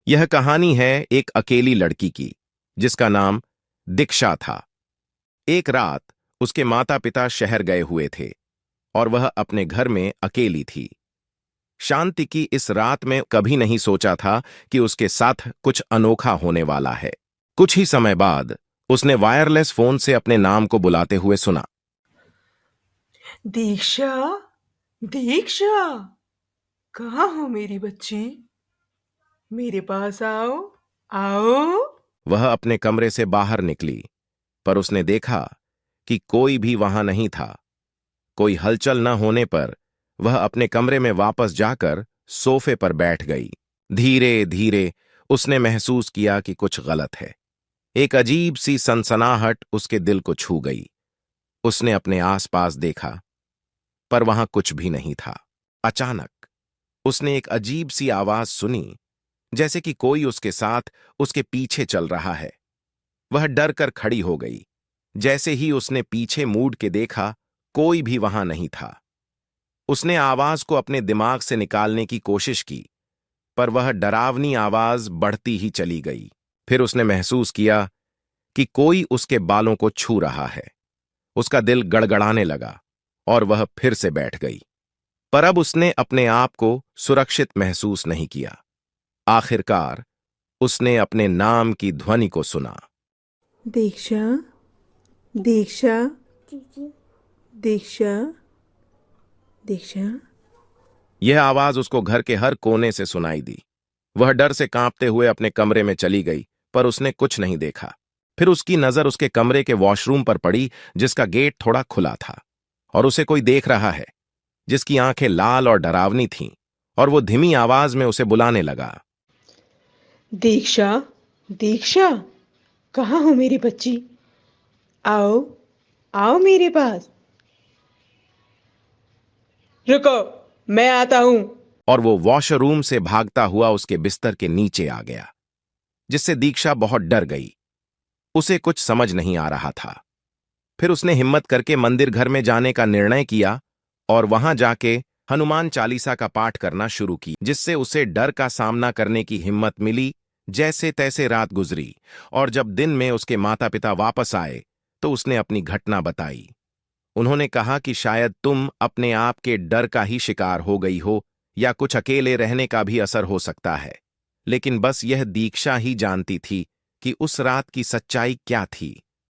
यह कहानी है एक अकेली लड़की की जिसका नाम दीक्षा था। एक रात उसके माता पिता शहर गए हुए थे और वह अपने घर में अकेली थी। शांति की इस रात में कभी नहीं सोचा था कि उसके साथ कुछ अनोखा होने वाला है। कुछ ही समय बाद उसने वायरलेस फोन से अपने नाम को बुलाते हुए सुना। दीक्षा, दीक्षा, कहाँ हो मेरी बच्ची? मेरे पास आओ, आओ। वह अपने कमरे से बाहर निकली, पर उसने देखा कि कोई भी वहां नहीं था। कोई हलचल न होने पर वह अपने कमरे में वापस जाकर सोफे पर बैठ गई। धीरे धीरे उसने महसूस किया कि कुछ गलत है। एक अजीब सी सनसनाहट उसके दिल को छू गई। उसने अपने आसपास देखा, पर वहां कुछ भी नहीं था। अचानक उसने एक अजीब सी आवाज सुनी, जैसे कि कोई उसके साथ उसके पीछे चल रहा है। वह डर कर खड़ी हो गई। जैसे ही उसने पीछे मुड़ के देखा, कोई भी वहां नहीं था। उसने आवाज को अपने दिमाग से निकालने की कोशिश की, पर वह डरावनी आवाज बढ़ती ही चली गई। फिर उसने महसूस किया कि कोई उसके बालों को छू रहा है। उसका दिल गड़गड़ाने लगा और वह फिर से बैठ गई। पर अब उसने अपने आप को सुरक्षित महसूस नहीं किया। आखिरकार उसने अपने नाम की ध्वनि को सुना। दीक्षा, दीक्षा, दीक्षा, दीक्षा। यह आवाज उसको घर के हर कोने से सुनाई दी। वह डर से कांपते हुए अपने कमरे में चली गई, पर उसने कुछ नहीं देखा। फिर उसकी नजर उसके कमरे के वॉशरूम पर पड़ी, जिसका गेट थोड़ा खुला था और उसे कोई देख रहा है, जिसकी आंखें लाल और डरावनी थीं, और वो धीमी आवाज में उसे बुलाने लगा। दीक्षा, दीक्षा, कहाँ हो मेरी बच्ची? आओ, आओ मेरे पास। रुको, मैं आता हूँ। और वो वॉशरूम से भागता हुआ उसके बिस्तर के नीचे आ गया, जिससे दीक्षा बहुत डर गई। उसे कुछ समझ नहीं आ रहा था। फिर उसने हिम्मत करके मंदिर घर में जाने का निर्णय किया और वहां जाके हनुमान चालीसा का पाठ करना शुरू की, जिससे उसे डर का सामना करने की हिम्मत मिली। जैसे तैसे रात गुजरी और जब दिन में उसके माता पिता वापस आए तो उसने अपनी घटना बताई। उन्होंने कहा कि शायद तुम अपने आप के डर का ही शिकार हो गई हो, या कुछ अकेले रहने का भी असर हो सकता है। लेकिन बस यह दीक्षा ही जानती थी कि उस रात की सच्चाई क्या थी।